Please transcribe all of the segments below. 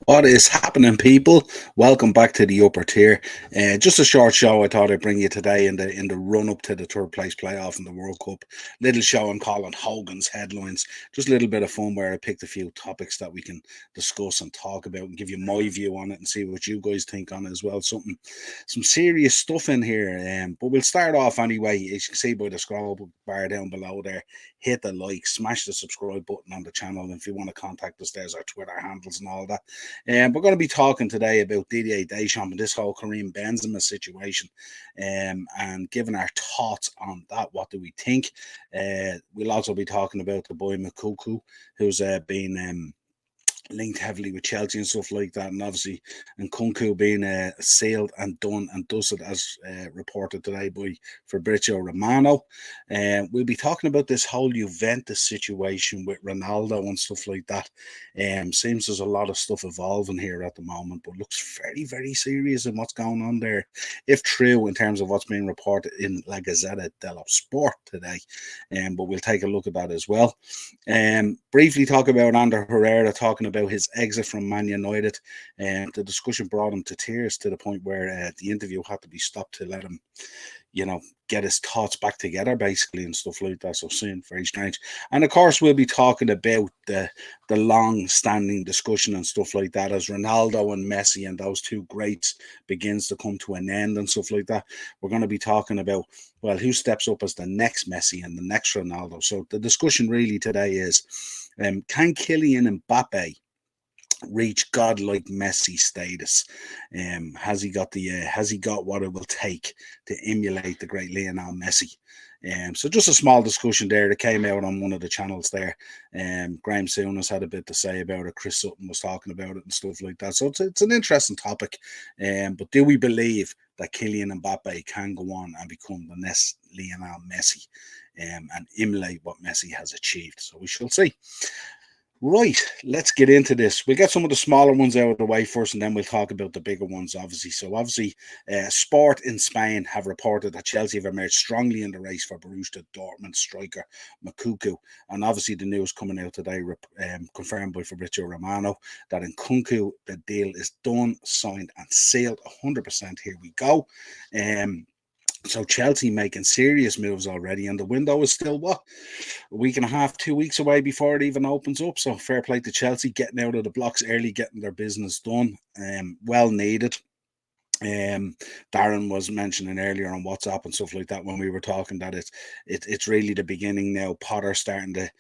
What is happening, people? Welcome back to the upper tier. Just a short show. I thought I'd bring you today in the run up to the third place playoff in the World Cup. Little show I'm calling Hogan's headlines. Just a little bit of fun where I picked a few topics that we can discuss and talk about and give you my view on it and see what you guys think on it as well. Some serious stuff in here. But we'll start off anyway. As you can see by the scroll bar down below there, hit the like, smash the subscribe button on the channel. And if you want to contact us, there's our Twitter handles and all that. We're going to be talking today about Didier Deschamps and this whole Karim Benzema situation, and giving our thoughts on that. What do we think? We'll also be talking about the boy Makuku, who's been linked heavily with Chelsea and stuff like that, and obviously, and Kunku being sailed and done and dusted as reported today by Fabrizio Romano. We'll be talking about this whole Juventus situation with Ronaldo and stuff like that. Seems there's a lot of stuff evolving here at the moment, but looks very, very serious in what's going on there, if true, in terms of what's being reported in La Gazzetta dello Sport today. But we'll take a look at that as well. Briefly talk about Ander Herrera talking about his exit from Man United, and the discussion brought him to tears to the point where the interview had to be stopped to let him, get his thoughts back together, basically, and stuff like that. So soon, very strange. And of course, we'll be talking about the long-standing discussion and stuff like that as Ronaldo and Messi and those two greats begins to come to an end and stuff like that. We're going to be talking about, well, who steps up as the next Messi and the next Ronaldo. So the discussion really today is, can Kylian Mbappe reach godlike Messi status? Has he got what it will take to emulate the great Lionel Messi? So just a small discussion there that came out on one of the channels there. Graham Souness had a bit to say about it. Chris Sutton was talking about it and stuff like that. So it's an interesting topic. But do we believe that Kylian Mbappe can go on and become the next Lionel Messi, and emulate what Messi has achieved? So we shall see. Right, let's get into this. We'll get some of the smaller ones out of the way first, and then we'll talk about the bigger ones, obviously. So, obviously, Sport in Spain have reported that Chelsea have emerged strongly in the race for Borussia Dortmund striker Makuku. And obviously, the news coming out today, confirmed by Fabrizio Romano, that in Kunku, the deal is done, signed, and sealed 100%. Here we go. So Chelsea making serious moves already, and the window is still what, a week and a half, 2 weeks away before it even opens up. So fair play to Chelsea getting out of the blocks early, getting their business done. Well needed. Darren was mentioning earlier on WhatsApp and stuff like that when we were talking that it's really the beginning now. Potter starting to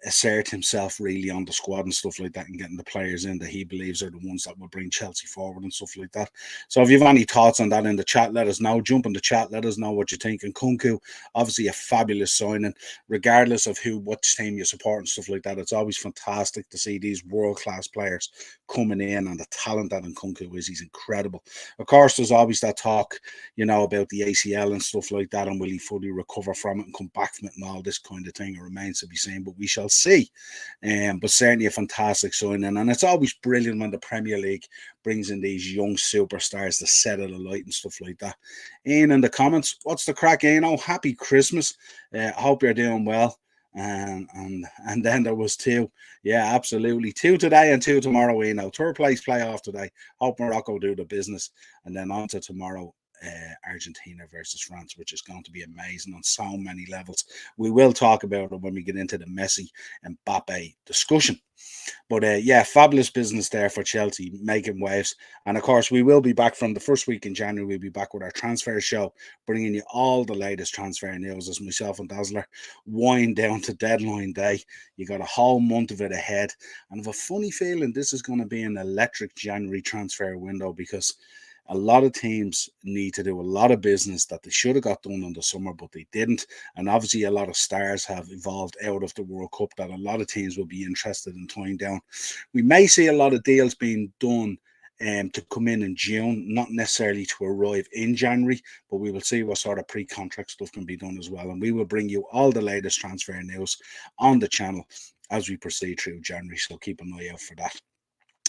assert himself really on the squad and stuff like that, and getting the players in that he believes are the ones that will bring Chelsea forward and stuff like that. So if you have any thoughts on that in the chat, let us know. Jump in the chat, let us know what you think. And Kunku, obviously a fabulous signing, regardless of what team you support and stuff like that. It's always fantastic to see these world-class players coming in, and the talent that in Kunku is, he's incredible. Of course, there's always that talk, about the ACL and stuff like that, and will he fully recover from it and come back from it and all this kind of thing. It remains to be seen, but we shall see. But certainly a fantastic signing, and it's always brilliant when the Premier League brings in these young superstars to set it alight and stuff like that. Ian in the comments, what's the crack, Ian? Oh, happy Christmas. I hope you're doing well. And then there was two. Yeah, absolutely. Two today and two tomorrow, third place playoff today. Hope Morocco do the business. And then on to tomorrow, Argentina versus France, which is going to be amazing on so many levels. We will talk about it when we get into the Messi and Mbappe discussion. But yeah, fabulous business there for Chelsea, making waves. And of course, we will be back from the first week in January. We'll be back with our transfer show, bringing you all the latest transfer news as myself and Dazzler wind down to deadline day. You got a whole month of it ahead. And I have a funny feeling this is going to be an electric January transfer window, because a lot of teams need to do a lot of business that they should have got done in the summer, but they didn't. And obviously, a lot of stars have evolved out of the World Cup that a lot of teams will be interested in tying down. We may see a lot of deals being done to come in June, not necessarily to arrive in January, but we will see what sort of pre-contract stuff can be done as well. And we will bring you all the latest transfer news on the channel as we proceed through January. So keep an eye out for that.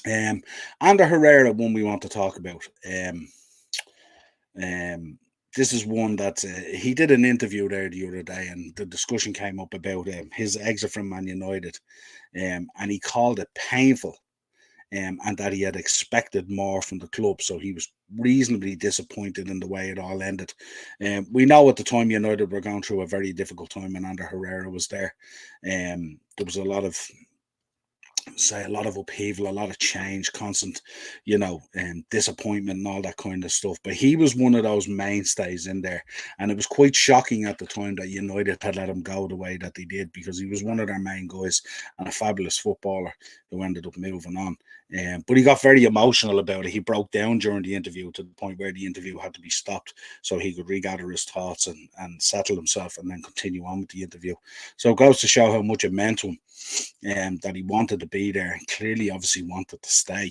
And the Herrera one we want to talk about. This is one that he did an interview there the other day, and the discussion came up about his exit from Man United, and he called it painful. and that he had expected more from the club. So he was reasonably disappointed in the way it all ended. We know at the time United were going through a very difficult time, and under Herrera was there. There was a lot of upheaval, a lot of change, constant, disappointment and all that kind of stuff. But he was one of those mainstays in there, and it was quite shocking at the time that United had let him go the way that they did, because he was one of their main guys and a fabulous footballer who ended up moving on. But he got very emotional about it. He broke down during the interview to the point where the interview had to be stopped so he could regather his thoughts and settle himself and then continue on with the interview. So it goes to show how much it meant to him, that he wanted to be there and clearly obviously wanted to stay,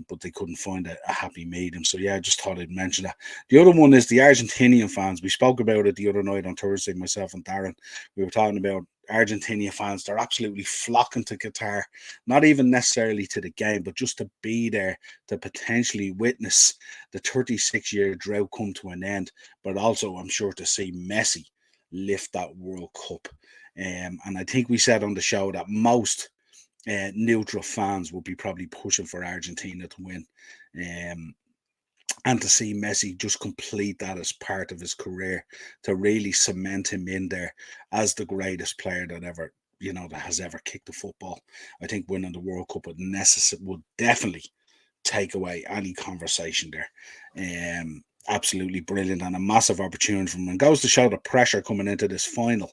but they couldn't find a happy medium. So yeah, I just thought I'd mention that. The other one is the Argentinian fans. We spoke about it the other night on Thursday, myself and Darren. We were talking about Argentinian fans. They're absolutely flocking to Qatar, not even necessarily to the game, but just to be there, to potentially witness the 36-year drought come to an end, but also I'm sure to see Messi lift that World Cup. And I think we said on the show that most neutral fans would be probably pushing for Argentina to win. And to see Messi just complete that as part of his career, to really cement him in there as the greatest player that ever, that has ever kicked a football. I think winning the World Cup would definitely take away any conversation there. Absolutely brilliant and a massive opportunity for him, and goes to show the pressure coming into this final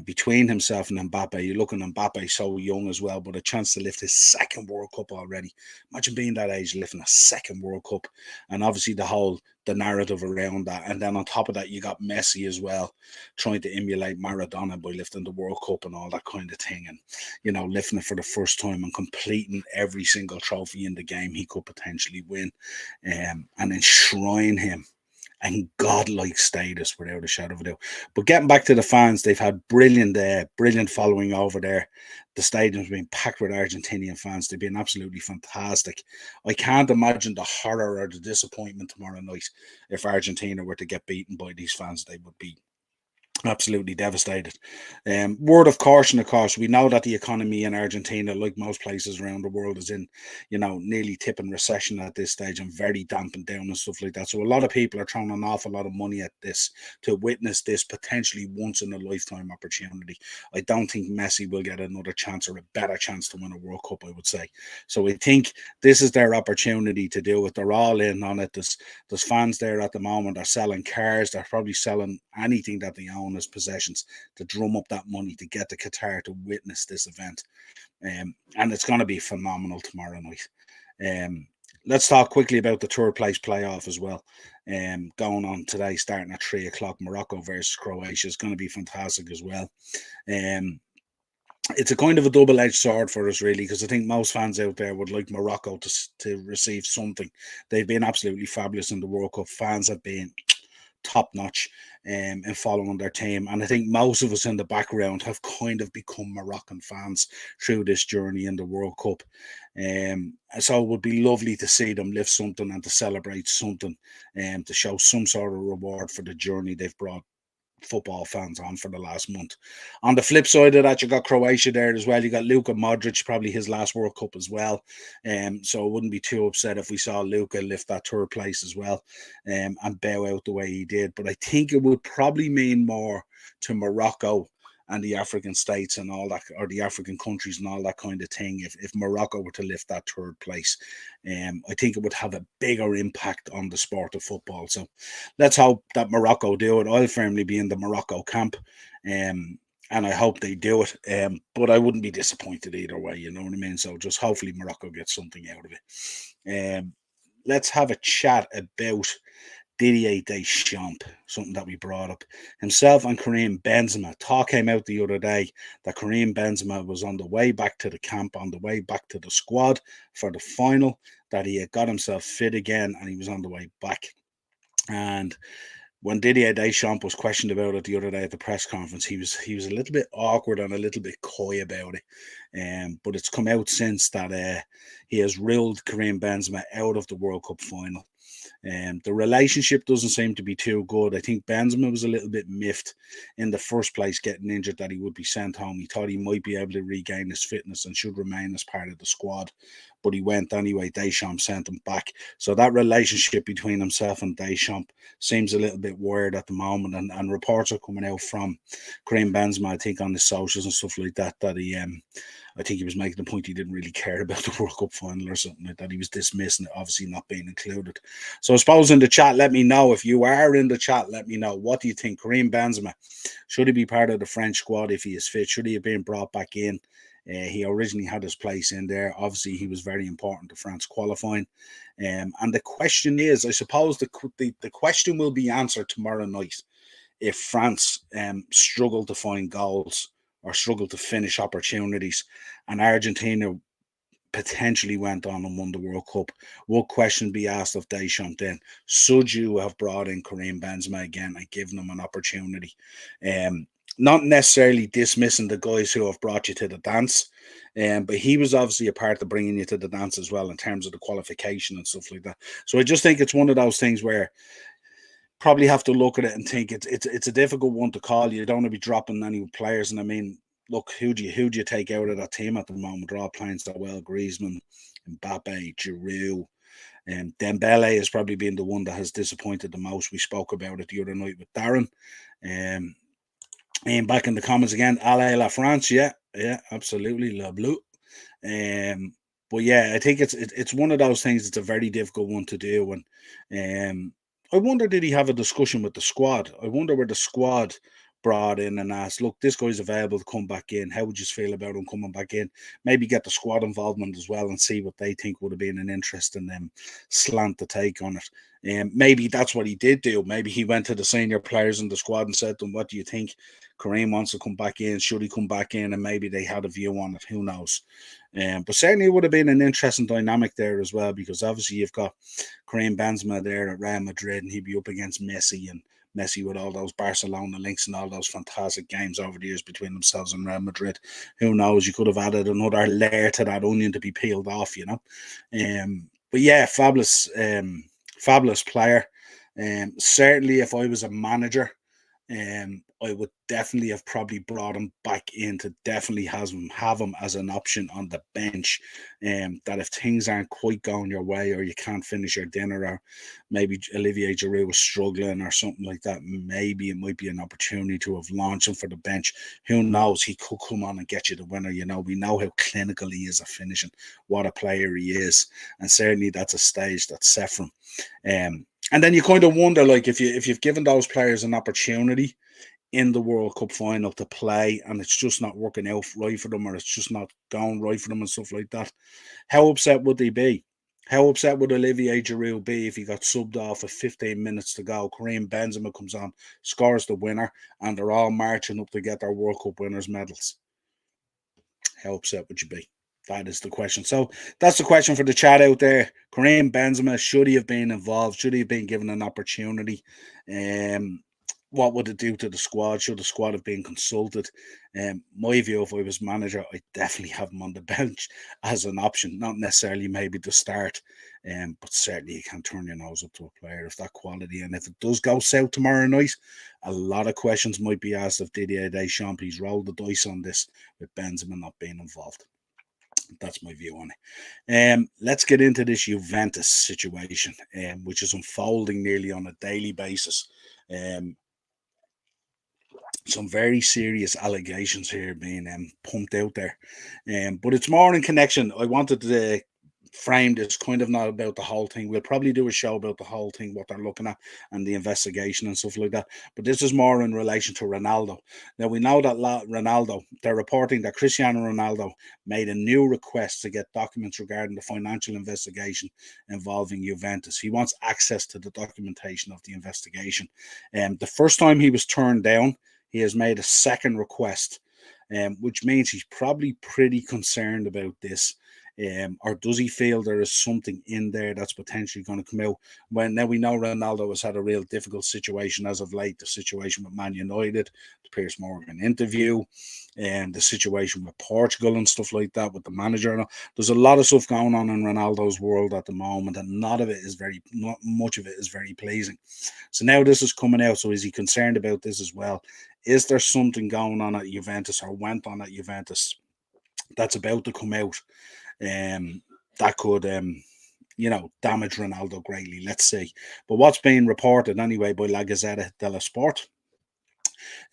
between himself and Mbappe. You look at Mbappe, so young as well, but a chance to lift his second World Cup already. Imagine being that age, lifting a second World Cup, and obviously the narrative around that. And then on top of that, you got Messi as well, trying to emulate Maradona by lifting the World Cup and all that kind of thing, and lifting it for the first time and completing every single trophy in the game he could potentially win, and enshrine him and godlike status without a shadow of a doubt. But getting back to the fans, they've had brilliant following over there. The stadium's been packed with Argentinian fans. They've been absolutely fantastic. I can't imagine the horror or the disappointment tomorrow night if Argentina were to get beaten by these fans. They would be absolutely devastated. Word of caution, of course, we know that the economy in Argentina, like most places around the world, is in, nearly tipping recession at this stage and very dampened down and stuff like that. So a lot of people are throwing an awful lot of money at this to witness this potentially once in a lifetime opportunity. I don't think Messi will get another chance or a better chance to win a World Cup, I would say. So I think this is their opportunity to do it. They're all in on it. There's fans there at the moment. They're selling cars. They're probably selling anything that they own as possessions to drum up that money to get to Qatar to witness this event. And it's going to be phenomenal tomorrow night. Let's talk quickly about the third place playoff as well. Going on today, starting at 3 o'clock, Morocco versus Croatia is going to be fantastic as well. It's a kind of a double-edged sword for us, really, because I think most fans out there would like Morocco to receive something. They've been absolutely fabulous in the World Cup. Fans have been top-notch in following their team, and I think most of us in the background have kind of become Moroccan fans through this journey in the World Cup. So it would be lovely to see them lift something and to celebrate something, to show some sort of reward for the journey they've brought football fans on for the last month. On the flip side of that, you got Croatia there as well. You got Luka Modric, probably his last World Cup as well. So I wouldn't be too upset if we saw Luka lift that third place as well, and bow out the way he did. But I think it would probably mean more to Morocco and the African states and all that, or the African countries and all that kind of thing, if Morocco were to lift that third place. I think it would have a bigger impact on the sport of football. So let's hope that Morocco do it. I'll firmly be in the Morocco camp, and I hope they do it. But I wouldn't be disappointed either way, you know what I mean? So just hopefully Morocco gets something out of it. Let's have a chat about Didier Deschamps, something that we brought up. Himself and Karim Benzema. Talk came out the other day that Karim Benzema was on the way back to the camp, on the way back to the squad for the final, that he had got himself fit again and he was on the way back. And when Didier Deschamps was questioned about it the other day at the press conference, he was a little bit awkward and a little bit coy about it. But it's come out since that he has ruled Karim Benzema out of the World Cup final. The relationship doesn't seem to be too good. I think Benzema was a little bit miffed in the first place, getting injured, that he would be sent home. He thought he might be able to regain his fitness and should remain as part of the squad, but he went anyway. Deschamps sent him back. So that relationship between himself and Deschamps seems a little bit weird at the moment. And reports are coming out from Karim Benzema, I think, on the socials and stuff like that, that I think he was making the point he didn't really care about the World Cup final or something like that. He was dismissing it, obviously not being included. So I suppose in the chat, let me know. If you are in the chat, let me know. What do you think? Karim Benzema, should he be part of the French squad if he is fit? Should he have been brought back in? He originally had his place in there. Obviously, he was very important to France qualifying. And the question is, I suppose the question will be answered tomorrow night if France struggle to find goals or struggle to finish opportunities, and Argentina potentially went on and won the World Cup. What question be asked of Deschamps then? Should you have brought in Karim Benzema again and given him an opportunity? Not necessarily dismissing the guys who have brought you to the dance, but he was obviously a part of bringing you to the dance as well in terms of the qualification and stuff like that. So I just think it's one of those things where probably have to look at it and think it's a difficult one to call. You don't want to be dropping any players, and I mean, look, who do you take out of that team at the moment? They're all playing so well. Griezmann, Mbappe, Giroud, and Dembele has probably been the one that has disappointed the most. We spoke about it the other night with Darren. And back in the comments again, Allez la France, yeah, absolutely, la bleu. But yeah, I think it's one of those things. It's a very difficult one to do, and I wonder, did he have a discussion with the squad? I wonder where the squad brought in and asked, look, this guy's available to come back in. How would you feel about him coming back in? Maybe get the squad involvement as well and see what they think would have been an interesting slant to take on it. Maybe that's what he did do. Maybe he went to the senior players in the squad and said to them, what do you think? Karim wants to come back in. Should he come back in? And maybe they had a view on it. Who knows? But certainly it would have been an interesting dynamic there as well, because obviously you've got Karim Benzema there at Real Madrid, and he'd be up against Messi, and Messi with all those Barcelona links and all those fantastic games over the years between themselves and Real Madrid. Who knows? You could have added another layer to that onion to be peeled off, you know. But yeah, fabulous player. Certainly, if I was a manager, I would definitely have probably brought him back in to definitely have him as an option on the bench. That if things aren't quite going your way, or you can't finish your dinner, or maybe Olivier Giroud was struggling or something like that, maybe it might be an opportunity to have launched him for the bench. Who knows? He could come on and get you the winner. You know, we know how clinical he is at finishing, what a player he is, and certainly that's a stage that's set for him. And then you kind of wonder, like, if you've given those players an opportunity in the World Cup final to play, and it's just not working out right for them, or it's just not going right for them and stuff like that, how upset would they be? How upset would Olivier Giroud be if he got subbed off with 15 minutes to go? Karim Benzema comes on, scores the winner, and they're all marching up to get their World Cup winners' medals. How upset would you be? That is the question. So that's the question for the chat out there. Karim Benzema, should he have been involved? Should he have been given an opportunity? What would it do to the squad? Should the squad have been consulted? My view, if I was manager, I'd definitely have him on the bench as an option, not necessarily maybe to start, but certainly you can't turn your nose up to a player of that quality. And if it does go south tomorrow night, a lot of questions might be asked of Didier Deschamps. He's rolled the dice on this with Benzema not being involved. That's my view on it. Let's get into this Juventus situation, which is unfolding nearly on a daily basis. Some very serious allegations here being pumped out there. But it's more in connection. I wanted to frame this kind of not about the whole thing. We'll probably do a show about the whole thing, what they're looking at, and the investigation and stuff like that. But this is more in relation to Ronaldo. Now, we know that Ronaldo, they're reporting that Cristiano Ronaldo made a new request to get documents regarding the financial investigation involving Juventus. He wants access to the documentation of the investigation. The first time he was turned down, he has made a second request, which means he's probably pretty concerned about this. Or does he feel there is something in there that's potentially going to come out? When now we know Ronaldo has had a real difficult situation as of late, the situation with Man United, the Piers Morgan interview, and the situation with Portugal and stuff like that with the manager. There's a lot of stuff going on in Ronaldo's world at the moment, and not much of it is very pleasing. So now this is coming out. So is he concerned about this as well? Is there something going on at Juventus or went on at Juventus that's about to come out that could damage Ronaldo greatly? Let's see. But what's being reported anyway by La Gazzetta dello Sport,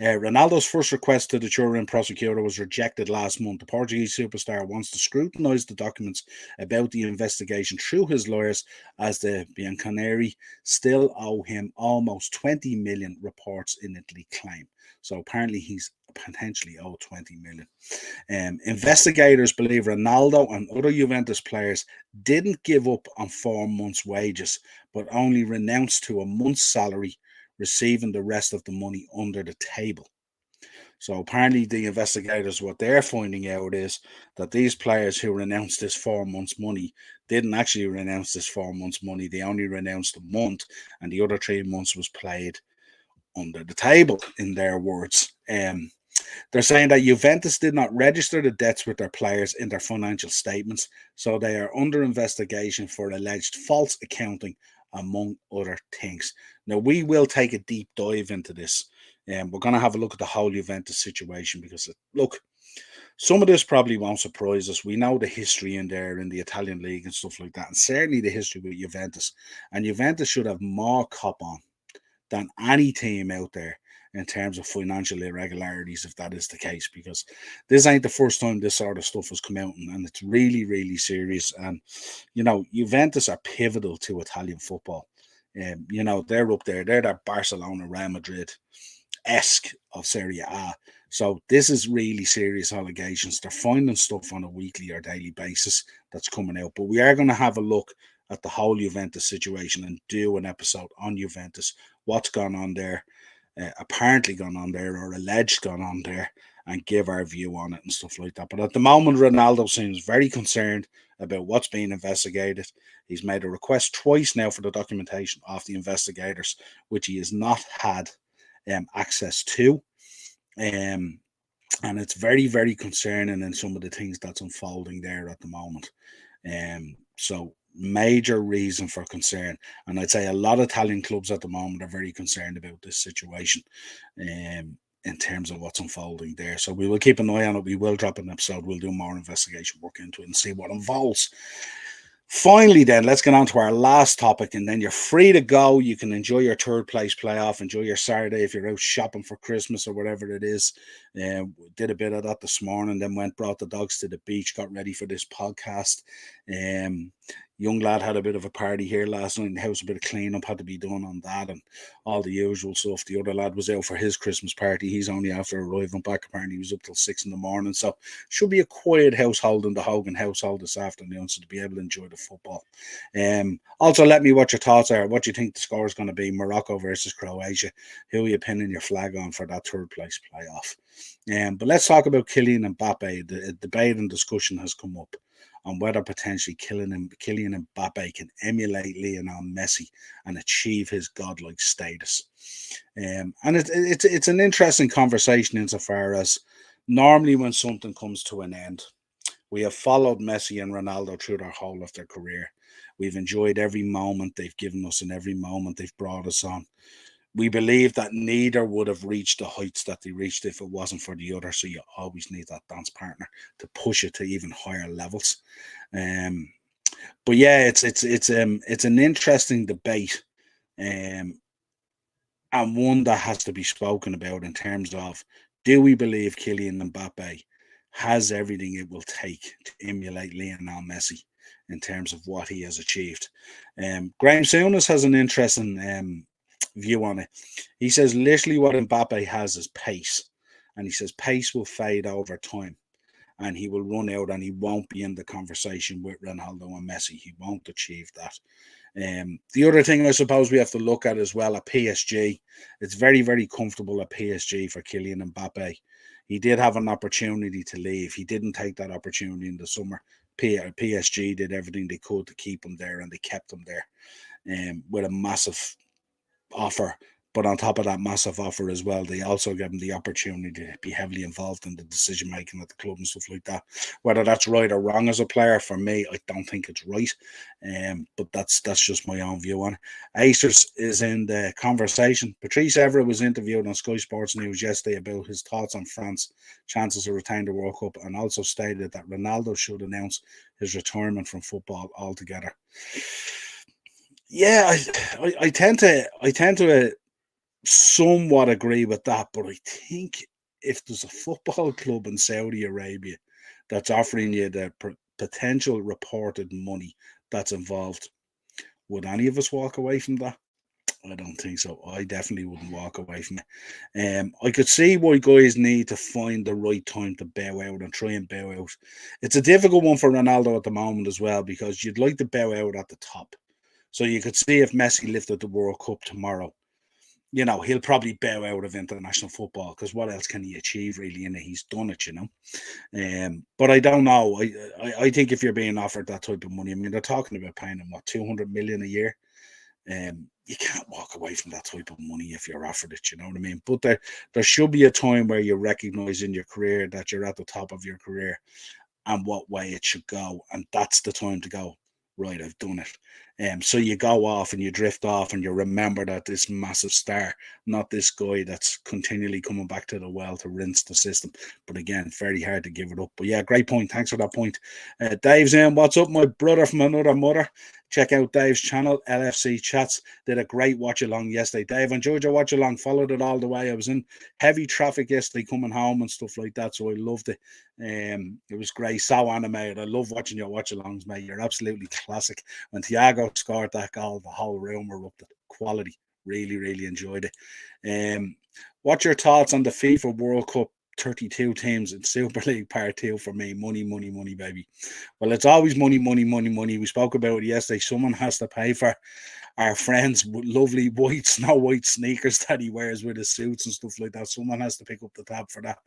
Ronaldo's first request to the Turin prosecutor was rejected last month. The Portuguese superstar wants to scrutinise the documents about the investigation through his lawyers, as the Bianconeri still owe him almost 20 million, reports in Italy claim. So apparently he's potentially owed 20 million. Investigators believe Ronaldo and other Juventus players didn't give up on 4 months' wages, but only renounced to a month's salary, receiving the rest of the money under the table. So apparently the investigators, what they're finding out is that these players who renounced this 4 months' money didn't actually renounce this 4 months' money. They only renounced a month, and the other 3 months was played under the table, in their words. They're saying that Juventus did not register the debts with their players in their financial statements, so they are under investigation for alleged false accounting, among other things. Now, we will take a deep dive into this, and we're going to have a look at the whole Juventus situation, because, look, some of this probably won't surprise us. We know the history in there in the Italian league and stuff like that, and certainly the history with Juventus. And Juventus should have more cop on than any team out there in terms of financial irregularities, if that is the case, because this ain't the first time this sort of stuff has come out, and it's really, really serious. And, Juventus are pivotal to Italian football. They're up there. They're that Barcelona, Real Madrid-esque of Serie A. So this is really serious allegations. They're finding stuff on a weekly or daily basis that's coming out. But we are going to have a look at the whole Juventus situation and do an episode on Juventus, what's gone on there, apparently gone on there, or alleged gone on there, and give our view on it and stuff like that. But at the moment, Ronaldo seems very concerned about what's being investigated. He's made a request twice now for the documentation of the investigators, which he has not had access to. And it's very, very concerning in some of the things that's unfolding there at the moment. So major reason for concern, and I'd say a lot of Italian clubs at the moment are very concerned about this situation in terms of what's unfolding there. So we will keep an eye on it. We will drop an episode. We'll do more investigation work into it and see what involves. Finally, then, let's get on to our last topic, and then you're free to go. You can enjoy your third place playoff, enjoy your Saturday if you're out shopping for Christmas or whatever it is. Did a bit of that this morning, then brought the dogs to the beach, got ready for this podcast. Young lad had a bit of a party here last night in the house, a bit of cleanup had to be done on that and all the usual stuff. The other lad was out for his Christmas party. He's only after arriving back. Apparently he was up till 6 in the morning. So should be a quiet household in the Hogan household this afternoon, so to be able to enjoy the football. Also, let me what your thoughts are. What do you think the score is going to be? Morocco versus Croatia. Who are you pinning your flag on for that third place playoff? But let's talk about Kylian Mbappe. The debate and discussion has come up on whether potentially Kylian Mbappe can emulate Lionel Messi and achieve his godlike status. And it's an interesting conversation insofar as normally when something comes to an end, we have followed Messi and Ronaldo through their whole of their career. We've enjoyed every moment they've given us and every moment they've brought us on. We believe that neither would have reached the heights that they reached if it wasn't for the other. So you always need that dance partner to push it to even higher levels. But yeah, it's an interesting debate, and one that has to be spoken about in terms of, do we believe Kylian Mbappe has everything it will take to emulate Lionel Messi in terms of what he has achieved? Graham Souness has an interesting view on it. He says literally what Mbappe has is pace, and he says pace will fade over time, and he will run out, and he won't be in the conversation with Ronaldo and Messi. He won't achieve that. The other thing I suppose we have to look at as well at PSG, it's very, very comfortable at PSG for Kylian Mbappe. He did have an opportunity to leave. He didn't take that opportunity in the summer PSG did everything they could to keep him there, and they kept him there, with a massive offer. But on top of that massive offer as well, they also give him the opportunity to be heavily involved in the decision making at the club and stuff like that. Whether that's right or wrong as a player, for me, I don't think it's right. But that's just my own view on it. Acers is in the conversation. Patrice Evra was interviewed on Sky Sports News yesterday about his thoughts on France's chances to retain the World Cup, and also stated that Ronaldo should announce his retirement from football altogether. Yeah, I tend to somewhat agree with that, but I think if there's a football club in Saudi Arabia that's offering you the potential reported money that's involved, would any of us walk away from that? I don't think so. I definitely wouldn't walk away from it. I could see why guys need to find the right time to bow out and try and bow out. It's a difficult one for Ronaldo at the moment as well, because you'd like to bow out at the top. So you could see if Messi lifted the World Cup tomorrow, he'll probably bow out of international football, because what else can he achieve really? And he's done it. But I don't know. I think if you're being offered that type of money, I mean, they're talking about paying him 200 million a year. You can't walk away from that type of money if you're offered it. You know what I mean? But there should be a time where you recognize in your career that you're at the top of your career and what way it should go, and that's the time to go, right, I've done it. So you go off and you drift off, and you remember that this massive star, not this guy that's continually coming back to the well to rinse the system. But again, very hard to give it up. But yeah, great point. Thanks for that point. Dave's in. What's up, my brother from another mother? Check out Dave's channel, LFC Chats. Did a great watch along yesterday. Dave, enjoyed your watch along. Followed it all the way. I was in heavy traffic yesterday coming home and stuff like that, so I loved it. It was great. So animated. I love watching your watch alongs, mate. You're absolutely classic. When Thiago scored that goal, the whole room erupted. Quality. Really, really enjoyed it. What's your thoughts on the FIFA World Cup? 32 teams in Super League Part 2 for me. Money, money, money, baby. Well, it's always money, money, money, money. We spoke about it yesterday. Someone has to pay for our friend's lovely snow white sneakers that he wears with his suits and stuff like that. Someone has to pick up the tab for that.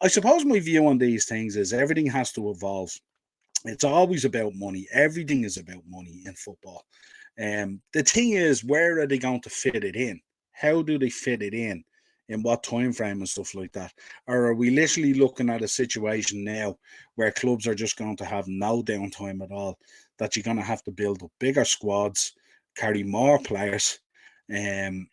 I suppose my view on these things is everything has to evolve. It's always about money. Everything is about money in football. The thing is, where are they going to fit it in? How do they fit it in? In what time frame and stuff like that? Or are we literally looking at a situation now where clubs are just going to have no downtime at all, that you're going to have to build up bigger squads, carry more players, and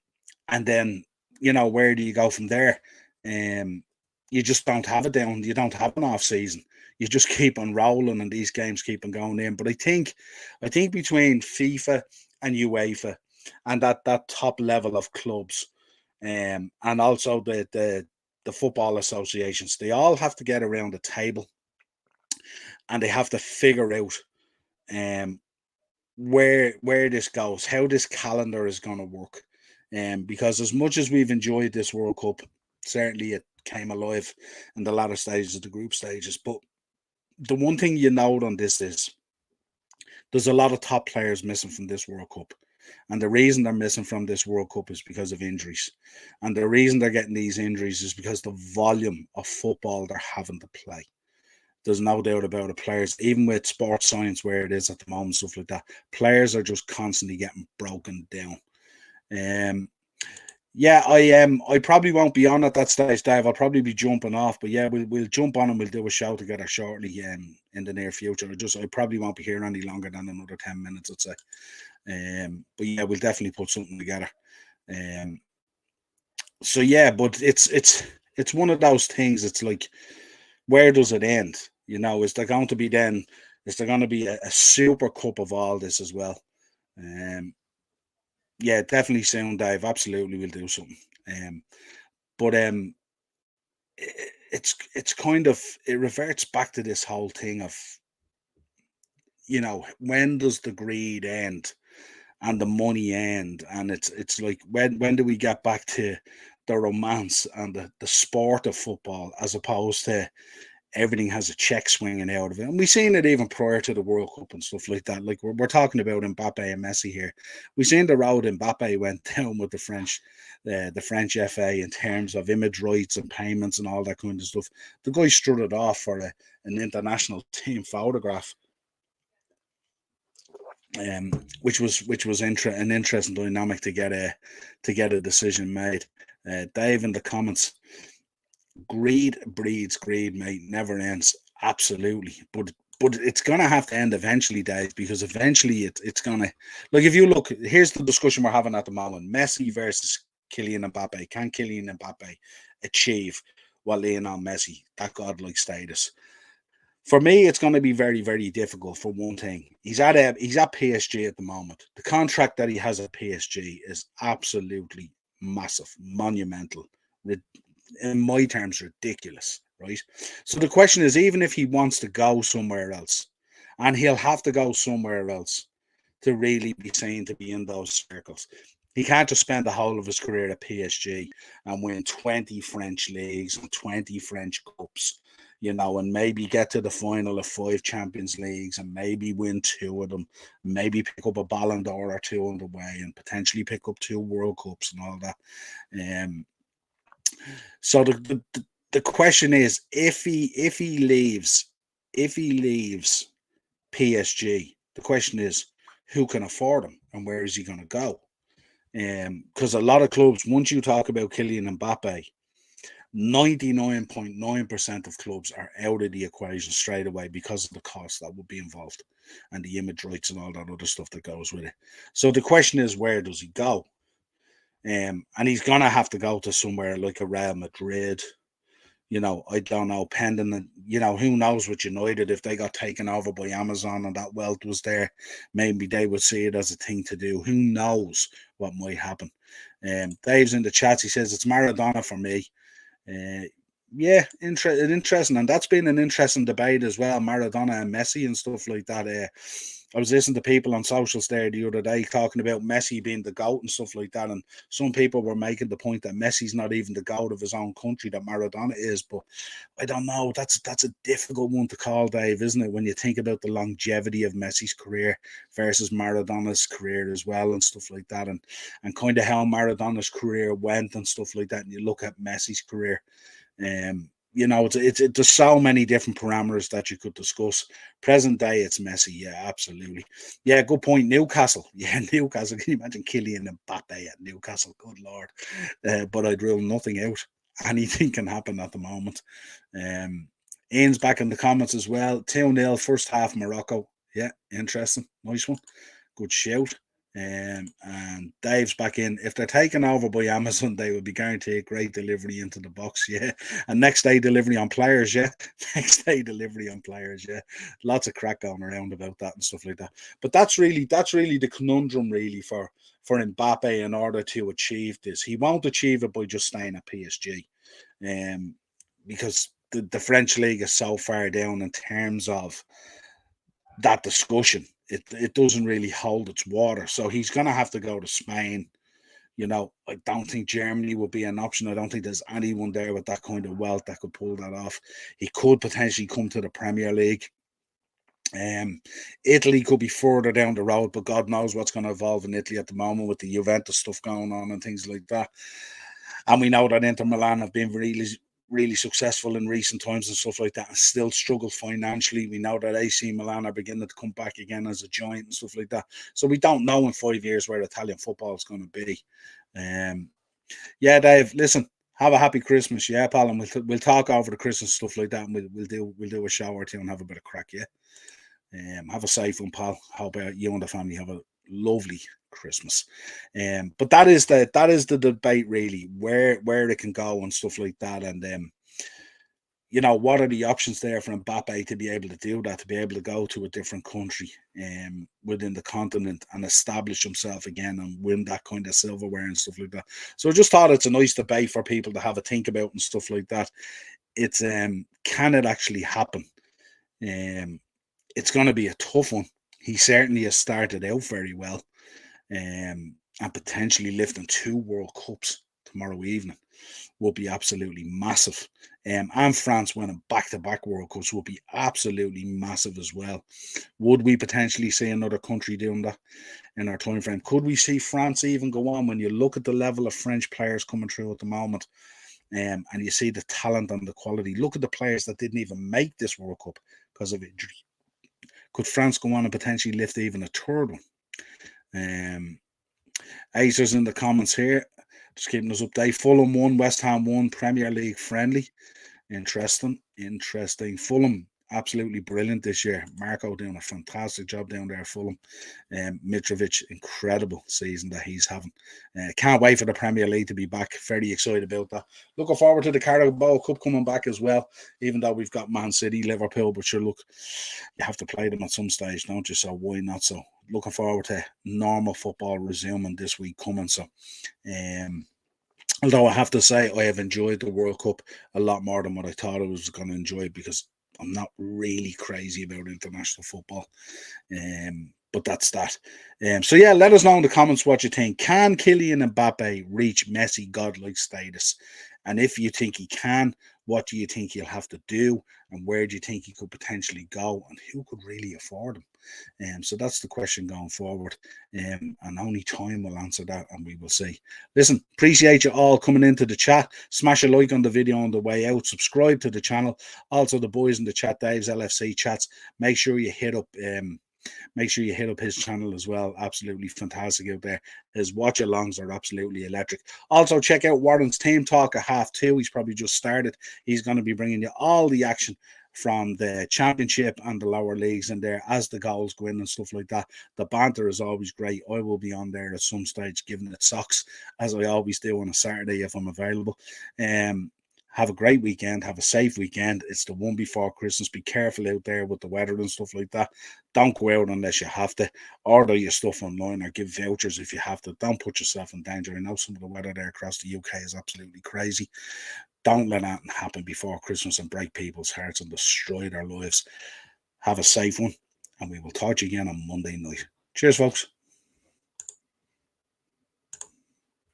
then, where do you go from there? You just don't have you don't have an off season. You just keep on rolling and these games keep on going in. But I think between FIFA and UEFA and that top level of clubs, and also the football associations, they all have to get around the table, and they have to figure out where this goes, how this calendar is going to work. Because as much as we've enjoyed this World Cup, certainly it came alive in the latter stages of the group stages. But the one thing you note on this is there's a lot of top players missing from this World Cup. And the reason they're missing from this World Cup is because of injuries. And the reason they're getting these injuries is because the volume of football they're having to play. There's no doubt about it. Players, even with sports science where it is at the moment, stuff like that, players are just constantly getting broken down. I probably won't be on at that stage, Dave. I'll probably be jumping off, but yeah, we'll jump on and we'll do a show together shortly in the near future. I probably won't be here any longer than another 10 minutes, I'd say. But yeah, we'll definitely put something together. But it's one of those things. It's like, where does it end? Is there going to be a super cup of all this as well? Yeah, definitely soon, Dave. Absolutely, we'll do something. But it's kind of, it reverts back to this whole thing of, when does the greed end and the money end? And it's like, when do we get back to the romance and the sport of football, as opposed to everything has a check swinging out of it. And we've seen it even prior to the World Cup and stuff like that. Like we're talking about Mbappe and Messi here. We've seen the road Mbappe went down with the French FA in terms of image rights and payments and all that kind of stuff. The guy strutted off for an international team photograph. Which was an interesting dynamic to get a decision made. Dave in the comments, greed breeds greed, mate. Never ends. Absolutely, but it's gonna have to end eventually, Dave, because eventually it's gonna, like, if you look, here's the discussion we're having at the moment: Messi versus Kylian Mbappe. Can Kylian Mbappe achieve what Lionel Messi, that godlike status? For me, it's going to be very, very difficult. For one thing, he's at PSG at the moment. The contract that he has at PSG is absolutely massive, monumental, in my terms, ridiculous. Right. So the question is, even if he wants to go somewhere else, and he'll have to go somewhere else to really be seen to be in those circles. He can't just spend the whole of his career at PSG and win 20 French leagues and 20 French cups, and maybe get to the final of 5 Champions Leagues and maybe win 2 of them, maybe pick up a Ballon d'Or or 2 on the way, and potentially pick up 2 World Cups and all that. So the question is, if he leaves PSG, the question is, who can afford him and where is he going to go? Because a lot of clubs, once you talk about Kylian Mbappe, 99.9% of clubs are out of the equation straight away because of the cost that would be involved and the image rights and all that other stuff that goes with it. So the question is, where does he go? And he's going to have to go to somewhere like a Real Madrid. I don't know, pending, who knows with United, if they got taken over by Amazon and that wealth was there, maybe they would see it as a thing to do. Who knows what might happen? Dave's in the chats. He says, it's Maradona for me. Yeah, interesting. And that's been an interesting debate as well, Maradona and Messi and stuff like that. I was listening to people on socials there the other day talking about Messi being the GOAT and stuff like that. And some people were making the point that Messi's not even the GOAT of his own country, that Maradona is. But I don't know. That's a difficult one to call, Dave, isn't it? When you think about the longevity of Messi's career versus Maradona's career as well and stuff like that. And kind of how Maradona's career went and stuff like that. And you look at Messi's career. It's there's so many different parameters that you could discuss. Present day, it's Messi. Yeah, absolutely. Yeah, good point. Newcastle. Yeah, Newcastle. Can you imagine Kylian Mbappe at Newcastle? Good Lord. But I'd rule nothing out. Anything can happen at the moment. Ian's back in the comments as well. 2-0, first half Morocco. Yeah, interesting. Nice one. Good shout. And Dave's back in. If they're taken over by Amazon, they will be guaranteed great delivery into the box. Yeah, and next day delivery on players. Yeah, next day delivery on players. Yeah, lots of crack going around about that and stuff like that. But that's really the conundrum, really, for Mbappe in order to achieve this. He won't achieve it by just staying at PSG, because the French league is so far down in terms of that discussion. It doesn't really hold its water. So he's going to have to go to Spain. I don't think Germany would be an option. I don't think there's anyone there with that kind of wealth that could pull that off. He could potentially come to the Premier League. Italy could be further down the road, but God knows what's going to evolve in Italy at the moment with the Juventus stuff going on and things like that. And we know that Inter Milan have been really successful in recent times and stuff like that, and still struggle financially. We know that AC Milan are beginning to come back again as a giant and stuff like that. So we don't know in 5 years where Italian football is going to be. Yeah, Dave, listen, have a happy Christmas, yeah, pal, and we'll talk over the Christmas stuff like that, and we'll do a show or two and have a bit of crack, yeah. Have a safe one, pal. Hope you and the family have a lovely Christmas. But that is the debate, really, where it can go and stuff like that. And what are the options there for Mbappe to be able to do that, to be able to go to a different country within the continent and establish himself again and win that kind of silverware and stuff like that. So I just thought it's a nice debate for people to have a think about and stuff like that. It's can it actually happen? It's going to be a tough one. He certainly has started out very well, and potentially lifting 2 World Cups tomorrow evening. would be absolutely massive. And France winning back-to-back World Cups would be absolutely massive as well. Would we potentially see another country doing that in our time frame? Could we see France even go on? When you look at the level of French players coming through at the moment, and you see the talent and the quality, look at the players that didn't even make this World Cup because of injury. Could France go on and potentially lift even a third one? Acers in the comments here, just keeping us updated. Fulham won, West Ham won, Premier League friendly. Interesting. Fulham, absolutely brilliant this year. Marco doing a fantastic job down there at Fulham. Mitrovic, incredible season that he's having. Can't wait for the Premier League to be back. Very excited about that. Looking forward to the Carabao Cup coming back as well, even though we've got Man City, Liverpool, but sure, look, you have to play them at some stage, don't you? So why not? So looking forward to normal football resuming this week coming. So although I have to say, I have enjoyed the World Cup a lot more than what I thought I was going to enjoy, because I'm not really crazy about international football. But that's that. So yeah, let us know in the comments what you think. Can Kylian Mbappe reach Messi godlike status? And if you think he can, what do you think he'll have to do? And where do you think he could potentially go? And who could really afford him? So that's the question going forward. And only time will answer that, and we will see. Listen, appreciate you all coming into the chat. Smash a like on the video on the way out. Subscribe to the channel. Also, the boys in the chat, Dave's LFC chats. Make sure you hit up his channel as well. Absolutely fantastic out there. His watch-alongs are absolutely electric. Also, check out Warren's Team Talk at 2:30. He's probably just started. He's going to be bringing you all the action from the championship and the lower leagues in there as the goals go in and stuff like that. The banter is always great. I will be on there at some stage giving it socks, as I always do on a Saturday if I'm available. Have a great weekend. Have a safe weekend. It's the one before Christmas. Be careful out there with the weather and stuff like that. Don't go out unless you have to. Order your stuff online or give vouchers if you have to. Don't put yourself in danger. I know some of the weather there across the UK is absolutely crazy. Don't let that happen before Christmas and break people's hearts and destroy their lives. Have a safe one, and we will talk to you again on Monday night. Cheers, folks.